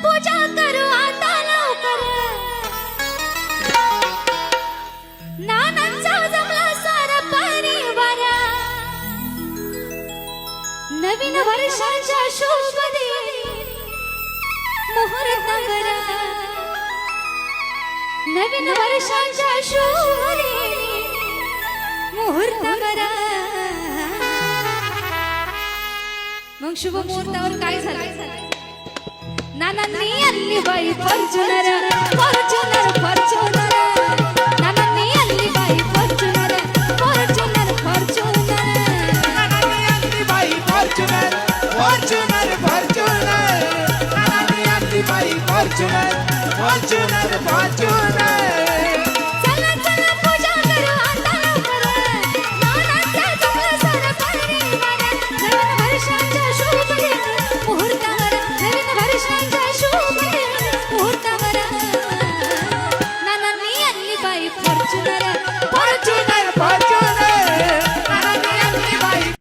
पूजा करू आता लवकर नानांचा जमला सारा परिवार नवीन वर्षाच्या शुभ दिवशी मुहूर्त करा नवीन वर्षाच्या शुभ दिवशी मुहूर्त करा मग शुभ मुहूर्तावर काय झालं नानांनी आणली बाई फॉर्च्युनर फॉर्च्युनर फॉर्च्युनर नानांनी आणली बाई फॉर्च्युनर फॉर्च्युनर फॉर्च्युनर नानांनी आणली बाई फॉर्च्युनर फॉर्च्युनर फॉर्च्युनर नानांनी आणली बाई फॉर्च्युनर फॉर्च्युनर